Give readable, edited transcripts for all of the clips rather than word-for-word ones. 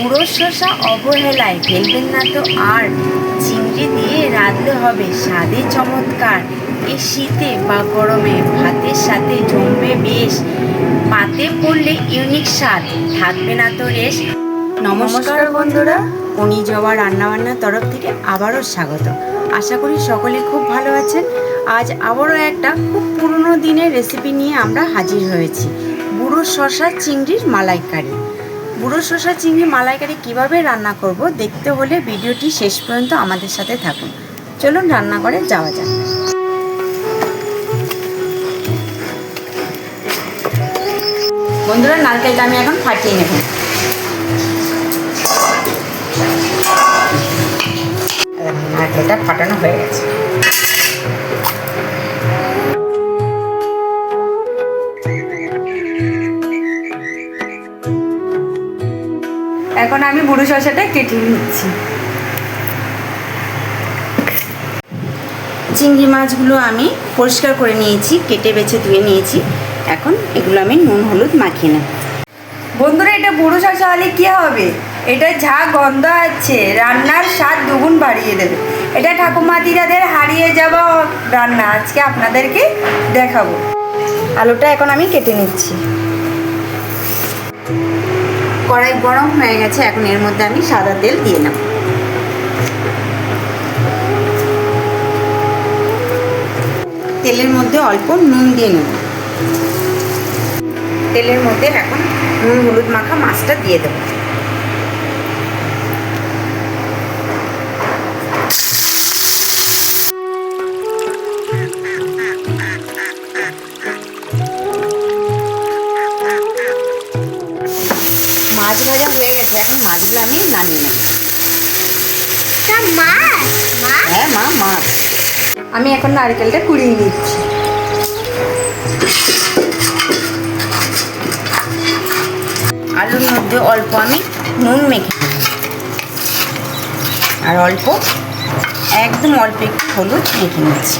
পুরো শসা অবহেলায় ফেলবেন না তো আর, চিংড়ি দিয়ে রাঁধলে হবে স্বাদে চমৎকার। এই শীতে বা গরমে ভাতের সাথে জমবে বেশ, পাতে পড়লে ইউনিক স্বাদ, থাকবে না তো রেশ। নমস্কার বন্ধুরা, উনি জবা রান্নাবান্নার তরফ থেকে আবারও স্বাগত। আশা করি সকলে খুব ভালো আছেন। আজ আবারও একটা খুব পুরনো দিনের রেসিপি নিয়ে আমরা হাজির হয়েছি, বুড়ো শসা চিংড়ির মালাইকারি। বুড়ো শসা চিংড়ি মালাইকারি কীভাবে রান্না করব দেখতে হলে ভিডিওটি শেষ পর্যন্ত আমাদের সাথে থাকুন। চলুন রান্নাঘরে যাওয়া যাক। বন্ধুরা, নারকেলটা আমি এখন ফাটিয়ে নেব। নারকেলটা ফাটানো হয়ে গেছে। এখন আমি বুড়ো শসাটা কেটে নিচ্ছি। চিংড়ি মাছগুলো আমি পরিষ্কার করে নিয়েছি, কেটে বেছে ধুয়ে নিয়েছি। এখন এগুলো আমি নুন হলুদ মাখিয়ে নেব। বন্ধুরা, এটা বুড়ো শসা হলে কী হবে, এটা ঝা গন্ধ আছে, রান্নার স্বাদ দুগুণ বাড়িয়ে দেবে। এটা ঠাকুমা দিদাদের হারিয়ে যাওয়া রান্না আজকে আপনাদেরকে দেখাবো। আলুটা এখন আমি কেটে নিচ্ছি। কড়াই গরম হয়ে গেছে, এখন এর মধ্যে আমি সাদা তেল দিয়ে নেব। তেলের মধ্যে অল্প নুন দিয়ে নেব। তেলের মধ্যে এখন নুন হলুদ মাখা মাছটা দিয়ে দেব। মাছ ভাজা হয়ে গেছে, এখন মাছগুলো আমি নামিয়ে নেব। হ্যাঁ মা, মাছ। আমি এখন নারকেলটা কুড়িয়ে নিচ্ছি। আলুর মধ্যে অল্প আমি নুন মেখে আর অল্প, একদম অল্প একটু হলুদ মেখে নিচ্ছি।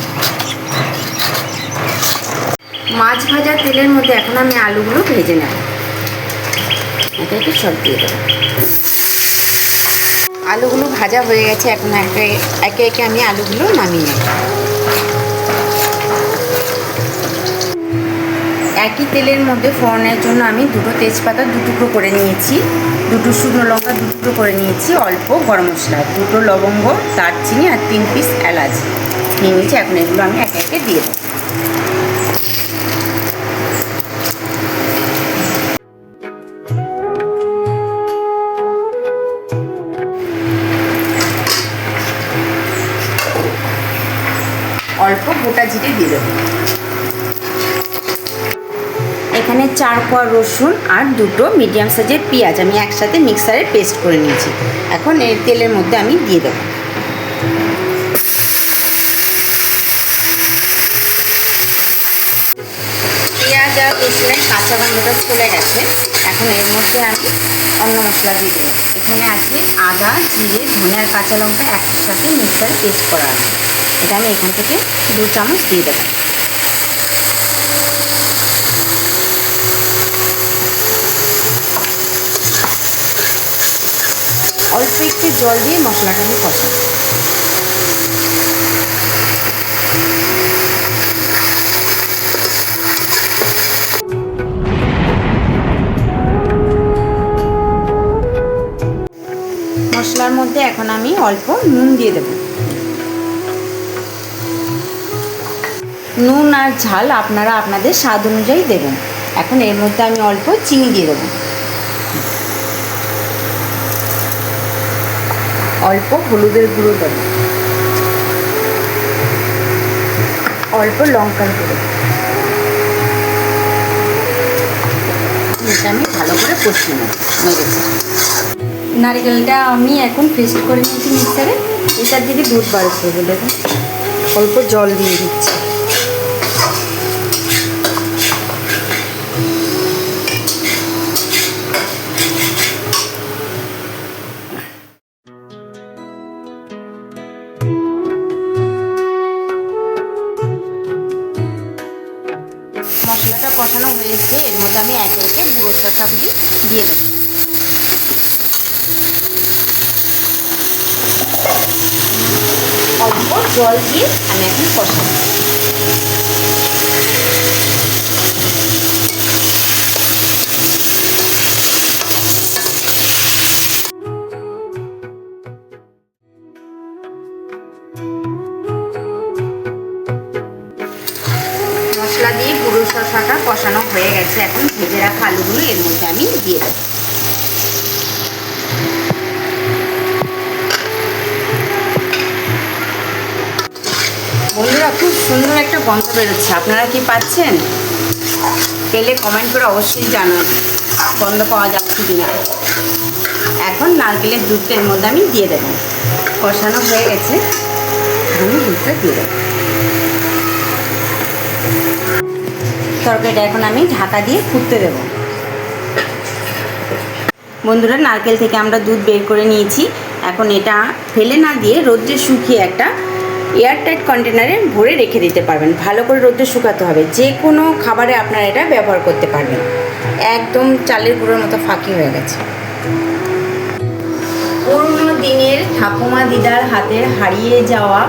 মাছ ভাজা তেলের মধ্যে এখন আমি আলুগুলো ভেজে নেব। একে একে সব দিয়ে দেবো। আলুগুলো ভাজা হয়ে গেছে, এখন একে একে আমি আলুগুলো নামিয়ে নেব। একই তেলের মধ্যে ফোড়নের জন্য আমি দুটো তেজপাতা দুটুকরো করে নিয়েছি, দুটো শুকনো লঙ্কা দুটুকরো করে নিয়েছি, অল্প গরম মশলা, দুটো লবঙ্গ, দারচিনি আর 3 পিস এলাচ নিয়ে নিয়েছি। এখন এগুলো আমি একে একে দিয়ে দেবো। অল্প গোটা জিরে দিয়ে দেবো। এখানে 4 কোয়া রসুন আর দুটো মিডিয়াম সাইজের পেঁয়াজ আমি একসাথে মিক্সারে পেস্ট করে নিয়েছি। এখন এই তেলের মধ্যে আমি দিয়ে দেবো। পেঁয়াজ আর রসুনের কাঁচা গন্ধটা চলে গেছে, এখন এর মধ্যে আমি অন্য মশলা দিয়ে দেবো। এখানে আছে আদা, জিরে, ধনে আর কাঁচা লঙ্কা একসাথে মিক্সারে পেস্ট করা আছে। এটা আমি এখান থেকে 2 চামচ দিয়ে দেবো। অল্প একটু জল দিয়ে মশলাটাকে কষাবো। মশলার মধ্যে এখন আমি অল্প নুন দিয়ে দেব। নুন আর ঝাল আপনারা আপনাদের স্বাদ অনুযায়ী দেবেন। এখন এর মধ্যে আমি অল্প চিনি দিয়ে দেবো, অল্প হলুদের গুঁড়ো দেবো, অল্প লঙ্কার গুঁড়ো। এটা আমি ভালো করে কষিয়ে নেব। নারকেলটা আমি এখন পেস্ট করে নিয়েছি মিক্সারে। এটার দিকে দুধ বার করবো, দেখুন অল্প জল দিয়ে দিচ্ছি। মশলাটা কষানো হয়েছে, এর মধ্যে আমি একে একে গুঁড়ো শসাগুলি দিয়ে দেবো। জল দিয়ে আমি এখন কষাবো। মশলা দিয়ে পুরো শসাটা কষানো হয়ে গেছে, এখন ভেজে রাখা আলুগুলো এর মধ্যে আমি দিয়ে দেবো। বন্ধুরা, খুব সুন্দর একটা গন্ধ বেরোচ্ছে, আপনারা কি পাচ্ছেন? পেলে কমেন্ট করে অবশ্যই জানান গন্ধ পাওয়া যাচ্ছে কিনা। এখন নারকেলের দুধটা এর মধ্যে আমি দিয়ে দেবো। কষানো হয়ে গেছে, আমি দুধটা দিয়ে দেবো। তরকারিটা এখন আমি ঢাকা দিয়ে ফুটতে দেব। বন্ধুরা, নারকেল থেকে আমরা দুধ বের করে নিয়েছি। এখন এটা ফেলে না দিয়ে রোদ্রে শুকিয়ে একটা এয়ারটাইট কন্টেনারে ভরে রেখে দিতে পারবেন। ভালো করে রোদ্রে শুকাতে হবে, যে কোনো খাবারে আপনারা এটা ব্যবহার করতে পারবেন। একদম চালের গুঁড়োর মতো ফাঁকি হয়ে গেছে। পুরনো দিনের ঠাকুমা দিদার হাতের হারিয়ে যাওয়া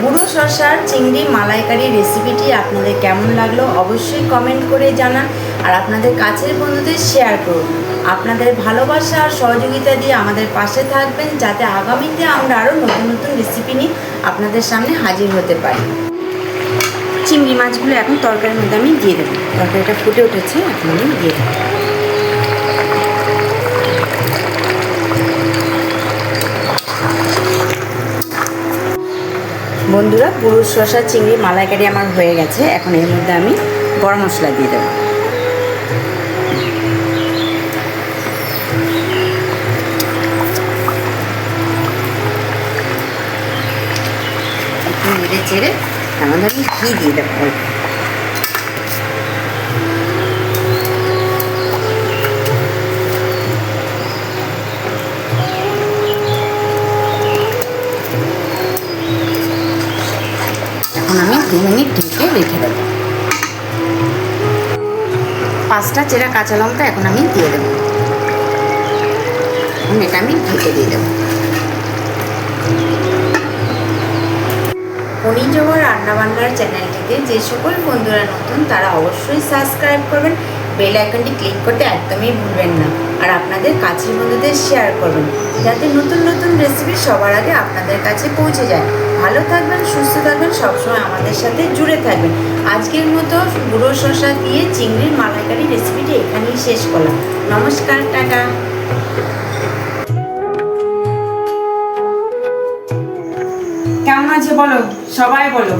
বুড়ো শসার চিংড়ি মালাইকারি রেসিপিটি আপনাদের কেমন লাগলো অবশ্যই কমেন্ট করে জানান, আর আপনাদের কাছের বন্ধুদের শেয়ার করুন। আপনাদের ভালোবাসা আর সহযোগিতা দিয়ে আমাদের পাশে থাকবেন, যাতে আগামীতে আমরা আরও নতুন নতুন রেসিপি নিয়ে আপনাদের সামনে হাজির হতে পারি। চিংড়ি মাছগুলো এখন তরকারির মধ্যে আমি দিয়ে দেবো। তরকারিটা ফুটে উঠেছে, এখন আমি দিয়ে দেবো। বন্ধুরা, পুরো শসা চিংড়ি মালাইকারি আমার হয়ে গেছে। এখন এর মধ্যে আমি গরম মশলা দিয়ে দেবো। একটু নেড়ে চেড়ে তার মধ্যে আমি ঘি দিয়ে দেবো। এখন আমি 2 মিনিট ঢেকে রেখে দেবো। 5টা চেরা কাঁচা লঙ্কা এখন আমি দিয়ে দেবো। এখন এটা আমি ঢেকে দিয়ে দেবো। অনিজোয়া রান্নাবান্নার চ্যানেলটিতে যে সকল বন্ধুরা নতুন তারা অবশ্যই সাবস্ক্রাইব করবেন, বেল আইকনটি ক্লিক করতে একদমই ভুলবেন না, আর আপনাদের কাছের বন্ধুদের শেয়ার করবেন, যাতে নতুন নতুন রেসিপি সবার আগে আপনাদের কাছে পৌঁছে যায়। ভালো থাকবেন, সুস্থ থাকবেন, সবসময় আমাদের সাথে জুড়ে থাকবেন। আজকের মতো বুড়ো শসা দিয়ে চিংড়ির মালাইকারি রেসিপিটি এখানেই শেষ করলাম। নমস্কার, টাটা। কেমন আছে বলো, সবাই বলো।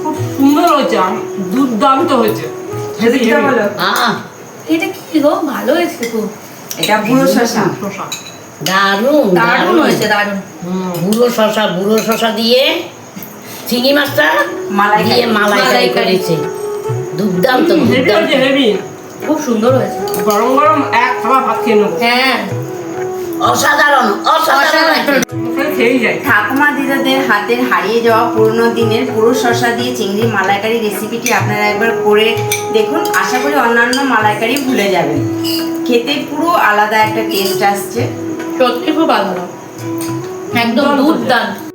খুব সুন্দর হয়েছে, দুর্দান্ত হয়েছে। সেদিকটা বলো। এটা কি গো, ভালো হয়েছে খুব। এটা বুড়ো শসা। দারুণ দারুণ হয়েছে, দারুণ। বুড়ো শসা দিয়ে চিংড়ি মাছটা দিয়ে মালাইকারি করেছে, দুর্দান্ত দুর্দান্ত, খুব সুন্দর হয়েছে। গরম গরম এক থালা ভাত খেয়ে নেবো। হ্যাঁ, অসাধারণ অসাধারণ। খেয়েই যায়। ঠাকুমা দিদাদের হাতের হারিয়ে যাওয়া পুরনো দিনের পুরো শসা দিয়ে চিংড়ি মালাইকারি রেসিপিটি আপনারা একবার করে দেখুন। আশা করি অন্যান্য মালাইকারি ভুলে যাবেন। খেতে পুরো আলাদা একটা টেস্ট আসছে। সত্যি খুব ভালো, একদম দুর্দান্ত।